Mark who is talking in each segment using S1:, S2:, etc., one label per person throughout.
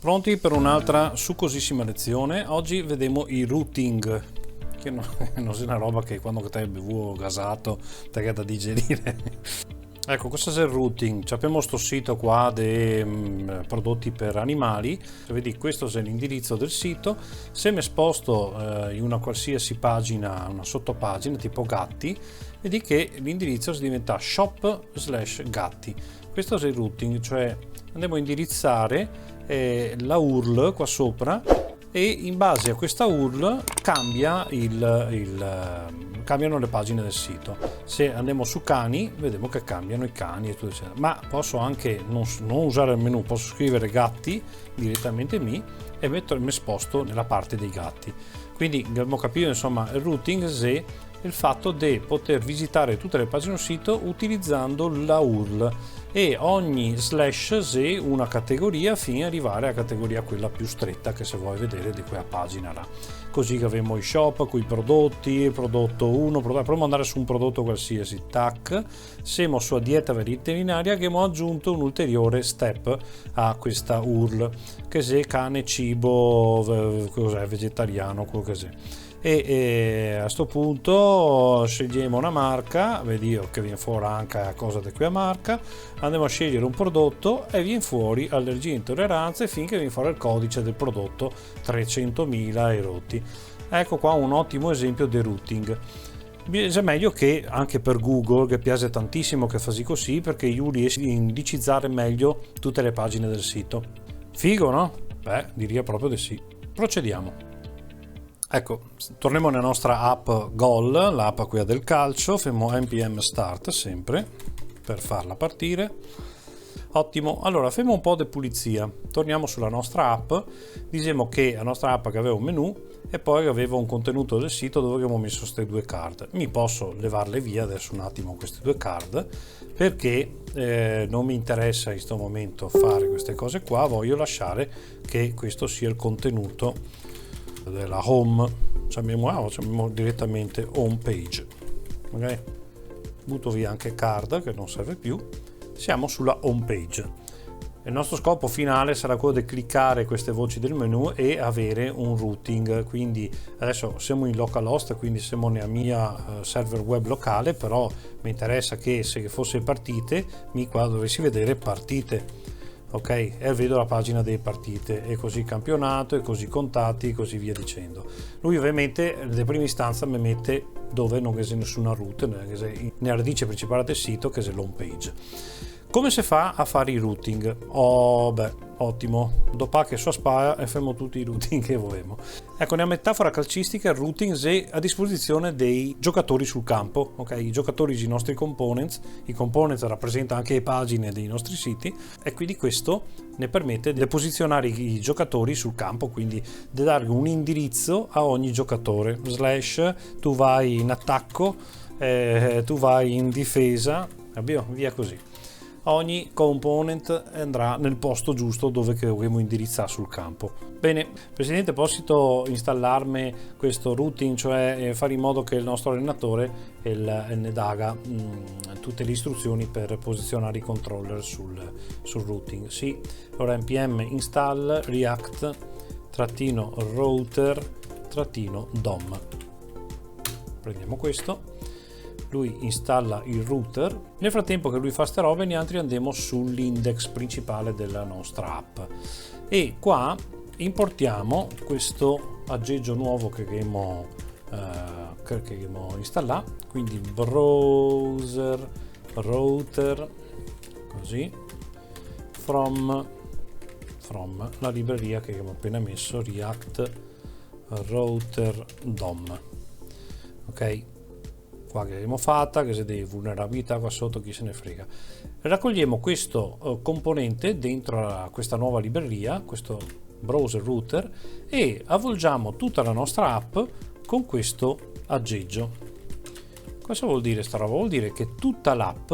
S1: Pronti per un'altra succosissima lezione? Oggi vedremo i routing, che non è una roba che quando te bevuto gasato te da digerire. Ecco, questo è il routing. Abbiamo sto sito qua dei prodotti per animali. Vedi, questo è l'indirizzo del sito. Se mi sposto in una qualsiasi pagina, una sottopagina tipo gatti, vedi che l'indirizzo si diventa shop/gatti. Questo è il routing, cioè andiamo a indirizzare la URL qua sopra e in base a questa URL cambiano le pagine del sito. Se andiamo su cani vediamo che cambiano i cani e tutto eccetera. Ma posso anche non usare il menu, posso scrivere gatti direttamente e mi sposto nella parte dei gatti. Quindi abbiamo capito insomma il routing è il fatto di poter visitare tutte le pagine del sito utilizzando la URL e ogni slash è una categoria fino ad arrivare alla categoria quella più stretta che se vuoi vedere di quella pagina là. Così che abbiamo i shop con i prodotti, prodotto 1, proviamo ad andare su un prodotto qualsiasi, tac, siamo sulla dieta veterinaria che abbiamo aggiunto un ulteriore step a questa URL che se cane, cibo, cos'è, vegetariano, quello che sia. E a sto punto scegliamo una marca, vedi io che viene fuori anche la cosa di quella marca, andiamo a scegliere un prodotto e viene fuori allergie e intolleranze finché viene fuori il codice del prodotto 300.000 e rotti. Ecco qua un ottimo esempio di routing. È meglio che anche per Google, che piace tantissimo che fasi così, perché io riesco a indicizzare meglio tutte le pagine del sito. Figo, no? Beh, direi proprio di sì. Procediamo. Ecco, torniamo nella nostra app Goal, l'app quella del calcio, facciamo npm start sempre per farla partire. Ottimo, allora facciamo un po' di pulizia, torniamo sulla nostra app, diciamo che la nostra app che aveva un menu e poi aveva un contenuto del sito dove abbiamo messo queste due card. Mi posso levarle via adesso un attimo queste due card perché non mi interessa in questo momento fare queste cose qua, voglio lasciare che questo sia il contenuto della home. Facciamo direttamente home page, okay? Butto via anche card che non serve più, siamo sulla home page. Il nostro scopo finale sarà quello di cliccare queste voci del menu e avere un routing. Quindi adesso siamo in localhost, quindi siamo nella mia server web locale, però mi interessa che se fosse partite qua dovessi vedere partite, ok, e vedo la pagina delle partite e così campionato e così contatti e così via dicendo. Lui ovviamente nelle prime istanze mi mette dove non c'è nessuna route nella radice principale del sito che è l'home page. Come si fa a fare i routing? Ottimo, dopo che sua spalla e facciamo tutti i routing che vogliamo. Ecco, nella metafora calcistica il routing è a disposizione dei giocatori sul campo, ok? I giocatori, i nostri components, i components rappresentano anche le pagine dei nostri siti e quindi questo ne permette di posizionare i giocatori sul campo, quindi di dare un indirizzo a ogni giocatore, slash, tu vai in attacco, tu vai in difesa, via così. Ogni component andrà nel posto giusto dove dobbiamo indirizzare sul campo. Bene, Presidente, posso installarmi questo routing, cioè fare in modo che il nostro allenatore ne daga tutte le istruzioni per posizionare i controller sul routing. Sì, allora npm install react router dom. Prendiamo questo. Lui installa il router, nel frattempo che lui fa ste robe noi altri andiamo sull'index principale della nostra app e qua importiamo questo aggeggio nuovo che abbiamo installato, quindi browser router così from la libreria che abbiamo appena messo, react router dom, ok, qua che abbiamo fatta, che se delle vulnerabilità qua sotto chi se ne frega. Raccogliamo questo componente dentro questa nuova libreria, questo browser router, e avvolgiamo tutta la nostra app con questo aggeggio. Cosa vuol dire sta roba? Vuol dire che tutta l'app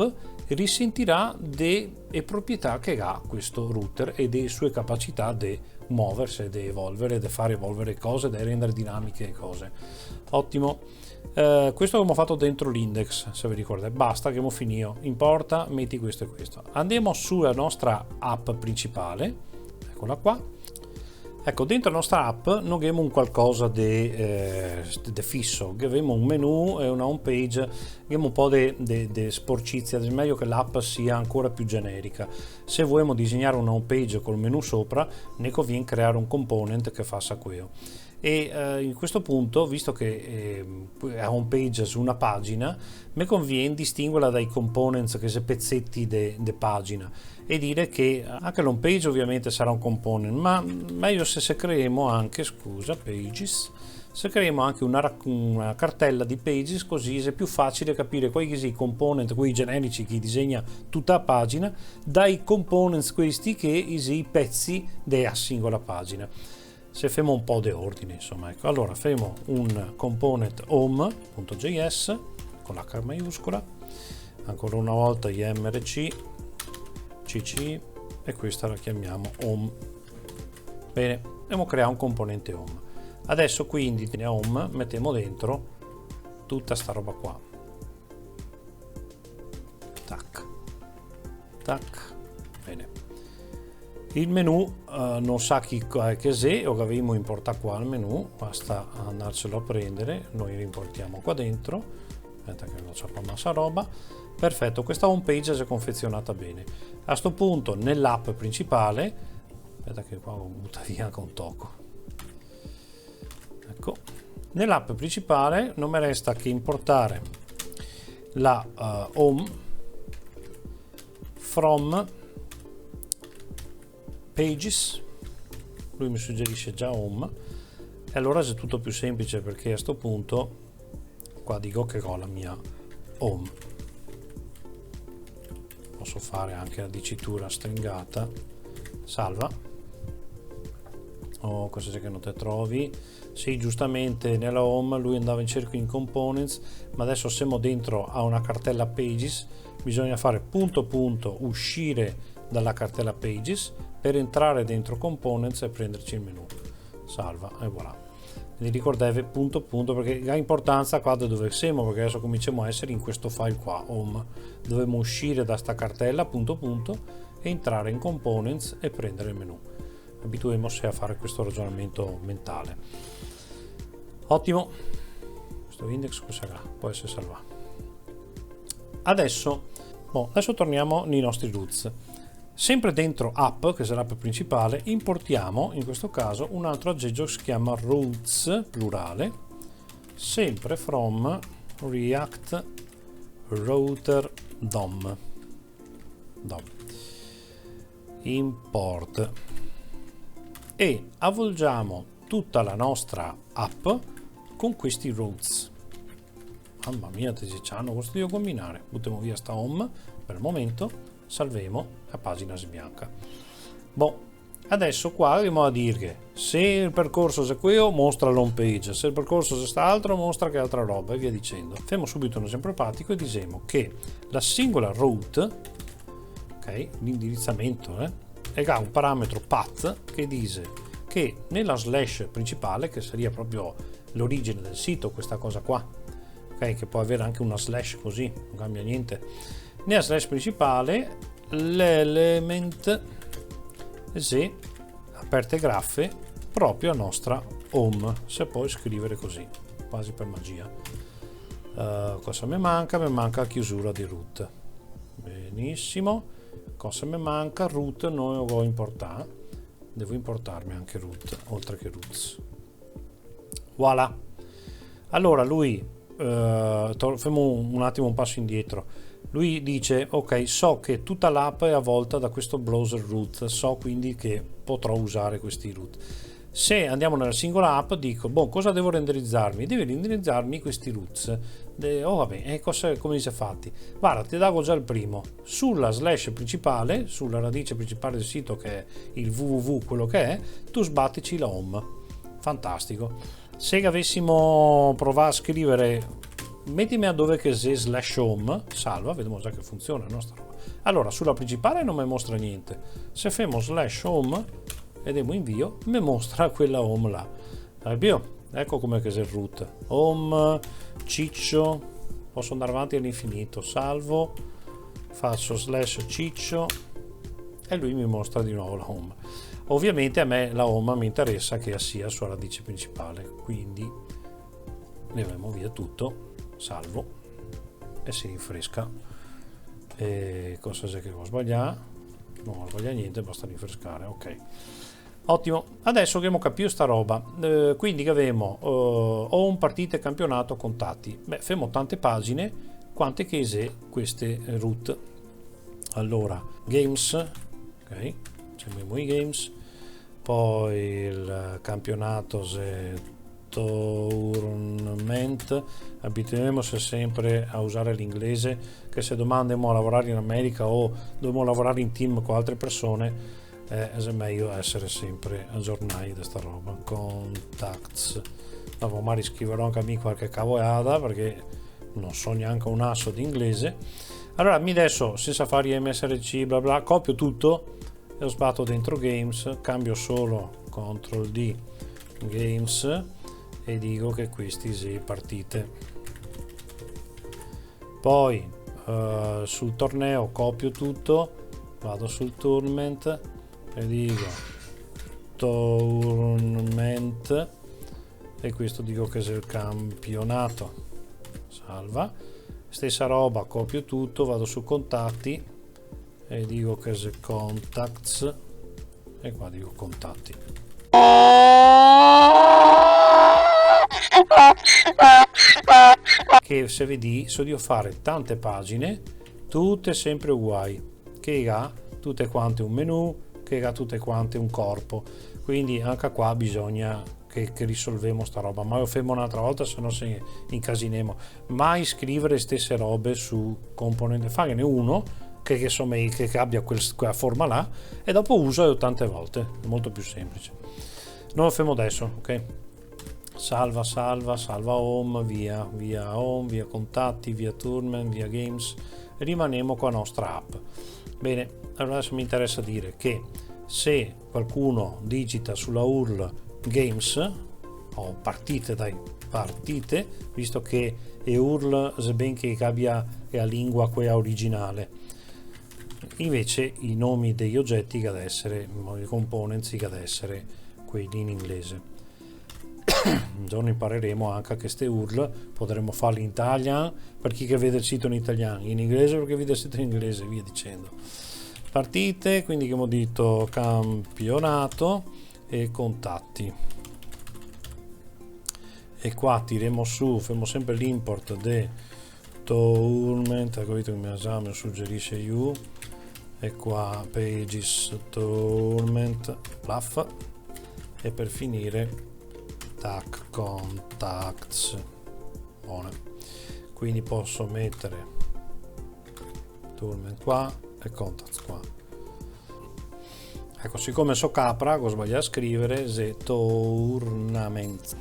S1: risentirà delle proprietà che ha questo router e delle sue capacità di muoversi, di evolvere, di fare evolvere cose, di rendere dinamiche le cose. Ottimo. Questo abbiamo fatto dentro l'index, se vi ricordate, basta che abbiamo finito, importa, metti questo e questo. Andiamo sulla nostra app principale, eccola qua, Ecco, dentro la nostra app non abbiamo un qualcosa di fisso, abbiamo un menu e una home page, abbiamo un po' di sporcizia, è meglio che l'app sia ancora più generica. Se vogliamo disegnare una home page col menu sopra, ne conviene creare un component che faccia quello. E in questo punto, visto che è home page su una pagina, mi conviene distinguerla dai components che sono pezzetti di pagina e dire che anche l'home page ovviamente sarà un component, ma meglio se creiamo anche, scusa, pages, se creiamo anche una cartella di pages, così è più facile capire quali sono i component, quei generici che disegna tutta la pagina, dai components questi che sono i pezzi della singola pagina. Se facciamo un po' di ordine, insomma, ecco. Allora facciamo un component home.js con l'H maiuscola, ancora una volta imrc cc e questa la chiamiamo home. Bene, dobbiamo creare un componente home. Adesso quindi nella home mettiamo dentro tutta sta roba qua, tac tac. Bene, il menu non sa che sia o che abbiamo importato qua il menu, basta andarcelo a prendere, noi rimportiamo qua dentro. Aspetta che non c'è pa massa roba. Perfetto, questa home page si è confezionata bene. A sto punto nell'app principale, aspetta che qua ho buttato via anche un tocco, ecco, nell'app principale non mi resta che importare la home from pages. Lui mi suggerisce già home e allora è tutto più semplice, perché a sto punto qua dico che ho la mia home. Posso fare anche la dicitura stringata, salva. Oh, cosa c'è che non te trovi? Sì, giustamente nella home lui andava in cerca in components, ma adesso siamo dentro a una cartella pages, bisogna fare punto punto uscire dalla cartella pages per entrare dentro components e prenderci il menu. Salva e voilà. Quindi ricordatevi punto punto, perché ha importanza qua da dove siamo, perché adesso cominciamo a essere in questo file qua, home. Dobbiamo uscire da sta cartella punto punto e entrare in components e prendere il menu. Abituiamoci a fare questo ragionamento mentale. Ottimo, questo index può essere salvato. Adesso torniamo nei nostri roots. Sempre dentro app, che sarà l'app principale, importiamo in questo caso un altro aggeggio che si chiama roots, plurale, sempre from React Router DOM. Import, e avvolgiamo tutta la nostra app con questi roots. Mamma mia, te ci hanno questo io combinare. Buttiamo via sta home per il momento, salviamo, la pagina si bianca. Adesso qua arriviamo a dire che se il percorso è quello, mostra l'home page, se il percorso è st'altro, mostra che altra roba, e via dicendo. Facciamo subito un esempio pratico e diciamo che la singola route, ok, l'indirizzamento, ha un parametro path che dice che nella slash principale, che sarebbe proprio l'origine del sito, questa cosa qua, ok, che può avere anche una slash così, non cambia niente. Nella slash principale l'element se aperte graffe proprio a nostra home, se può scrivere così quasi per magia. Cosa mi manca? Mi manca la chiusura di root. Benissimo. Cosa mi manca? Root non lo voglio importare, devo importarmi anche root oltre che roots. Voilà. Allora lui facciamo un attimo un passo indietro. Lui dice ok, so che tutta l'app è avvolta da questo browser root, so quindi che potrò usare questi root. Se andiamo nella singola app dico cosa devo renderizzarmi? Devi renderizzarmi questi roots. Come si è fatti? Guarda, ti davo già il primo. Sulla slash principale, sulla radice principale del sito, che è il www, quello che è, tu sbattici la home. Fantastico. Se avessimo provato a scrivere, mettimi a dove che c'è slash home, salva, vediamo già che funziona la nostra roba. Allora, sulla principale non mi mostra niente. Se facciamo slash home ed invio, mi mostra quella home là. Ecco come che c'è il root. Home, ciccio, posso andare avanti all'infinito, salvo, faccio slash ciccio e lui mi mostra di nuovo la home. Ovviamente a me la home mi interessa che sia sua radice principale, quindi leviamo via tutto, salvo e si rinfresca. E cosa c'è che ho sbagliato? Non ho sbagliato niente, basta rinfrescare. Ok, ottimo. Adesso abbiamo capito sta roba, quindi che abbiamo home, partite, campionato, contatti. Beh, fermo tante pagine, quante che se queste root. Allora games, ok, facciamo i games, poi il campionato se tournament, abitueremo sempre a usare l'inglese, che se domani andiamo a lavorare in America o dobbiamo lavorare in team con altre persone è meglio essere sempre aggiornati da sta roba. Contacts, dopo magari scriverò anche a me qualche cavoiata perché non so neanche un asso di inglese. Allora mi adesso, senza fare msrc bla bla, copio tutto e lo sbatto dentro games, cambio solo CTRL D games e dico che questi si partite. Poi sul torneo copio tutto, vado sul tournament e dico tournament e questo dico che è il campionato, salva. Stessa roba, copio tutto, vado su contatti e dico che è contacts e qua dico contatti. Che se vedi so di fare tante pagine tutte sempre uguali, che ha tutte quante un menu, che ha tutte quante un corpo, quindi anche qua bisogna che risolvemo sta roba, ma lo fermo un'altra volta se no se incasinemo. Mai scrivere stesse robe su componente, farne uno che insomma che abbia quella forma là e dopo uso tante volte, è molto più semplice. Non lo fermo adesso, ok? Salva home, via home, via contatti, via tournament, via games, rimaniamo con la nostra app. Bene, allora adesso mi interessa dire che se qualcuno digita sulla URL games o partite, visto che è URL sebbene che abbia la lingua quella originale, invece i nomi degli oggetti che ad essere, i components che ad essere quelli in inglese. Un giorno impareremo anche che queste URL potremo farle in italiano per chi che vede il sito in italiano, in inglese perché vede il sito in inglese, via dicendo. Partite, quindi che abbiamo detto campionato e contatti, e qua tireremo su, faremo sempre l'import de tournament, capito che mi esame suggerisce you, e qua pages tournament pluff, e per finire tag contacts. Buona, quindi posso mettere tournament qua e contacts qua. Ecco, siccome so capra, ho sbagliato a scrivere se tournament.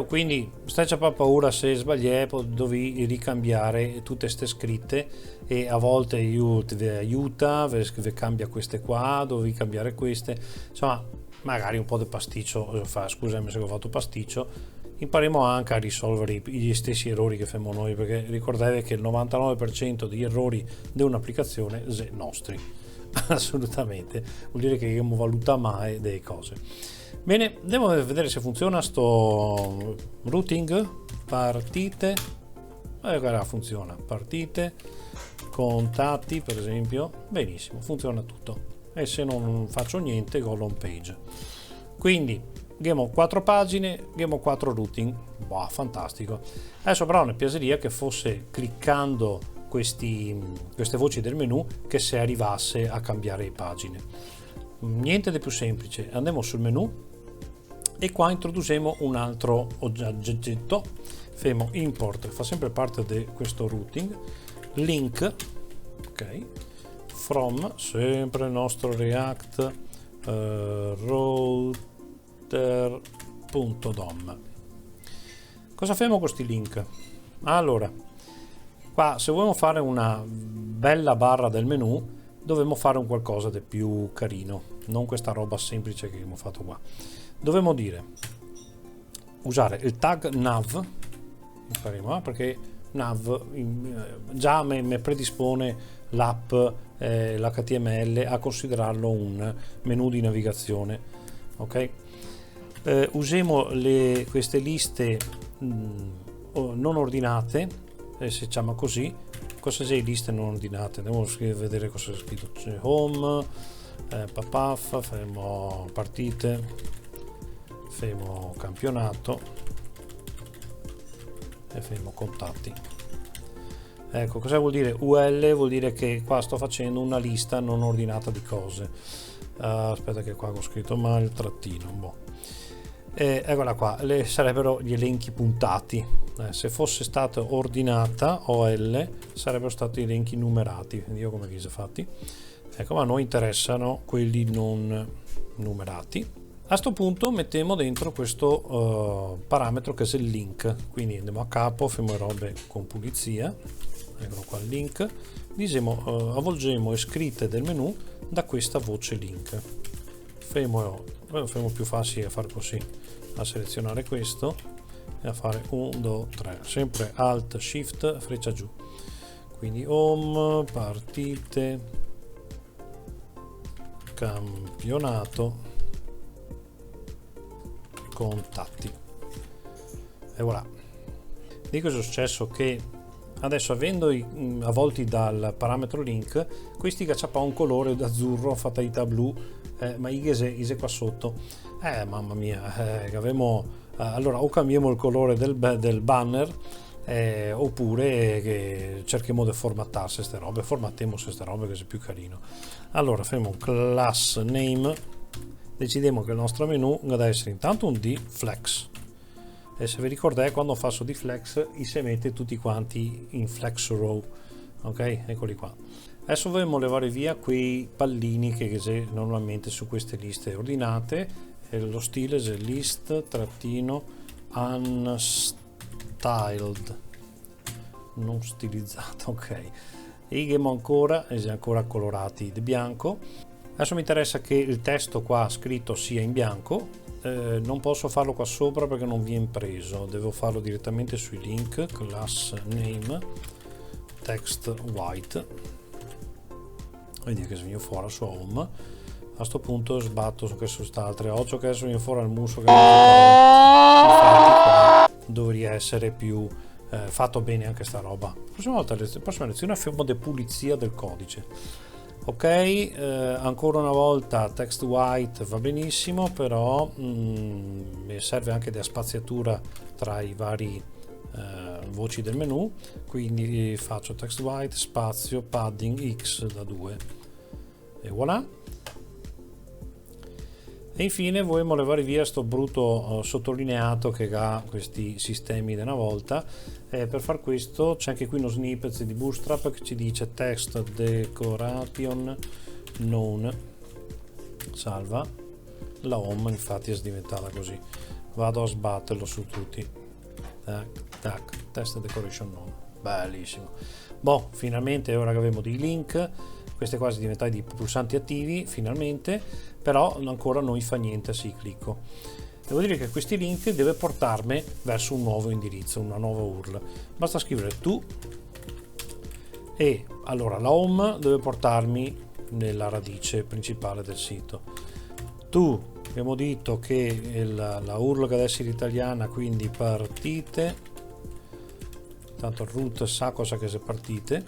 S1: Quindi stai già paura se sbagliai, dovevi ricambiare tutte ste scritte e a volte aiuta, cambia queste qua, dovevi cambiare queste, insomma magari un po' di pasticcio, scusami se ho fatto pasticcio, impareremo anche a risolvere gli stessi errori che facciamo noi, perché ricordate che il 99% degli errori di un'applicazione sono nostri, assolutamente, vuol dire che abbiamo valutato mai delle cose. Bene, andiamo a vedere se funziona sto routing, partite, guarda, funziona, partite, contatti per esempio, benissimo, funziona tutto, e se non faccio niente go home page. Quindi abbiamo 4 pagine, abbiamo 4 routing, wow, fantastico. Adesso però ne piaceria che fosse cliccando queste voci del menu che se arrivasse a cambiare le pagine. Niente di più semplice, andiamo sul menu e qua introduciamo un altro oggetto, facciamo import, fa sempre parte di questo routing, link, ok, from, sempre il nostro react router.dom. Cosa facciamo con questi link? Allora, qua se vogliamo fare una bella barra del menu dovremmo fare un qualcosa di più carino, non questa roba semplice che abbiamo fatto qua. Dovremmo usare il tag nav, perché nav, già mi predispone l'app, l'HTML a considerarlo un menu di navigazione. Ok, usiamo queste liste non ordinate, si chiama così. Cosa sei liste non ordinate? Devo vedere cosa è scritto. C'è home, papaf, faremo partite, faremo campionato e faremo contatti. Ecco, cosa vuol dire UL? Vuol dire che qua sto facendo una lista non ordinata di cose. Aspetta che qua ho scritto male il trattino. Boh. Eccola qua, sarebbero gli elenchi puntati. Se fosse stata ordinata OL sarebbero stati elenchi numerati. Io come li ho fatti. Ecco, ma a noi interessano quelli non numerati. A questo punto mettiamo dentro questo parametro che è il link. Quindi andiamo a capo, facciamo robe con pulizia. Eccolo qua il link. Diciamo, avvolgiamo le scritte del menu da questa voce link. Facciamo più facile a fare così, a selezionare questo e a fare 1, 2, 3, sempre alt shift freccia giù. Quindi home, partite, campionato, contatti, e voilà. Di cosa è successo? Che adesso, avendo avvolti dal parametro link, questi cacciapa un colore d'azzurro, fatalità blu, ma ise qua sotto, mamma mia, allora o cambiamo il colore del banner, oppure che cerchiamo di formattarsi queste robe, formattiamo queste robe che è più carino. Allora facciamo class name, decidiamo che il nostro menu deve essere intanto un d-flex, e se vi ricordate, quando faccio d-flex si mette tutti quanti in flex row. Ok, eccoli qua. Adesso vogliamo levare via quei pallini che c'è normalmente su queste liste ordinate, e lo stile è list trattino unstyled, non stilizzato. Ok, igemo ancora, e ancora colorati di bianco. Adesso mi interessa che il testo qua scritto sia in bianco. Non posso farlo qua sopra perché non viene preso, devo farlo direttamente sui link. Class name text white, vedi che se viene fuori su home. A questo punto sbatto su queste altre 8 che adesso viene fuori al muso, che infatti qua dovrebbe essere più fatto bene anche sta roba. Prossima lezione facciamo di pulizia del codice. Ok, ancora una volta text white va benissimo, però mi serve anche della spaziatura tra i vari voci del menu, quindi faccio text white spazio padding x da 2 e voilà. E infine vogliamo levare via sto brutto sottolineato che ha questi sistemi da una volta. Per far questo c'è anche qui uno snippet di Bootstrap che ci dice text decoration known, salva la home, infatti è diventata così. Vado a sbatterlo su tutti, tac, text decoration known, bellissimo. Boh, finalmente ora che abbiamo dei link, queste qua sono diventate dei pulsanti attivi finalmente, però ancora non mi fa niente se clicco. Devo dire che questi link deve portarmi verso un nuovo indirizzo, una nuova URL. Basta scrivere to, e allora la home deve portarmi nella radice principale del sito. To, abbiamo detto che la URL che deve essere italiana, quindi partite, tanto il root sa cosa che è partite,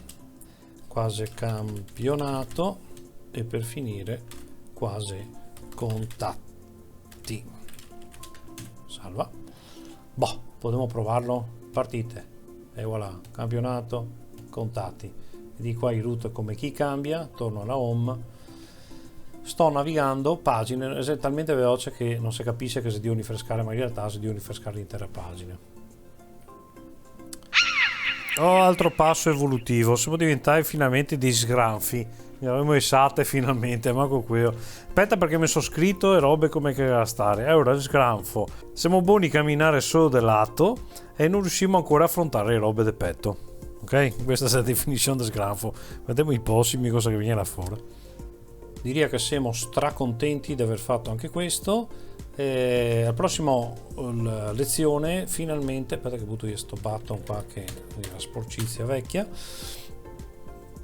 S1: quasi campionato, e per finire quasi contatti. Salva. Boh, potremmo provarlo. Partite, e voilà, campionato, contatti. E di qua i root come chi cambia, torno alla home, sto navigando pagine, è talmente veloce che non si capisce che si devo rinfrescare, ma in realtà si devo rinfrescare l'intera pagina. Altro passo evolutivo, siamo diventati finalmente dei sgranfi. Ne avevamo esate finalmente, ma con quello. Aspetta, perché mi sono scritto e robe come che era stare. Ora sgranfo. Siamo buoni a camminare solo del lato e non riusciamo ancora a affrontare le robe del petto. Ok? Questa è la definizione di sgranfo. Vediamo i prossimi cosa che viene là fuori. direi che siamo stracontenti di aver fatto anche questo. Al prossimo lezione finalmente, aspetta che butto io sto button qua che è una sporcizia vecchia.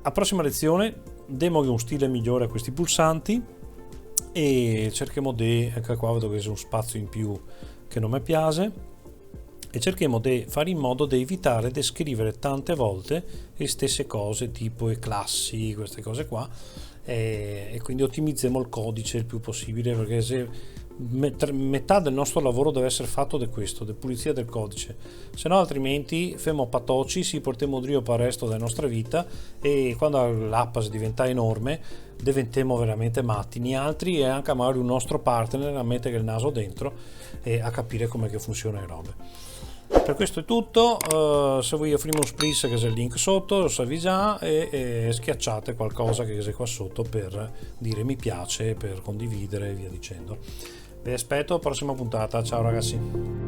S1: A prossima lezione diamo un stile migliore a questi pulsanti e cerchiamo di, ecco qua vedo che c'è un spazio in più che non mi piace, e cerchiamo di fare in modo di evitare di scrivere tante volte le stesse cose tipo e classi, queste cose qua, e quindi ottimizziamo il codice il più possibile, perché se metà del nostro lavoro deve essere fatto di questo, di pulizia del codice, se no altrimenti femo patoci, si portiamo drio per il resto della nostra vita, e quando l'app si diventa enorme diventiamo veramente matti, né altri, e anche magari un nostro partner a mettere il naso dentro e a capire come che funziona le robe. Per questo è tutto. Se voi offrimo un spritz che c'è il link sotto, lo sapete già, e schiacciate qualcosa che c'è qua sotto per dire mi piace, per condividere e via dicendo. Vi aspetto alla prossima puntata, ciao ragazzi.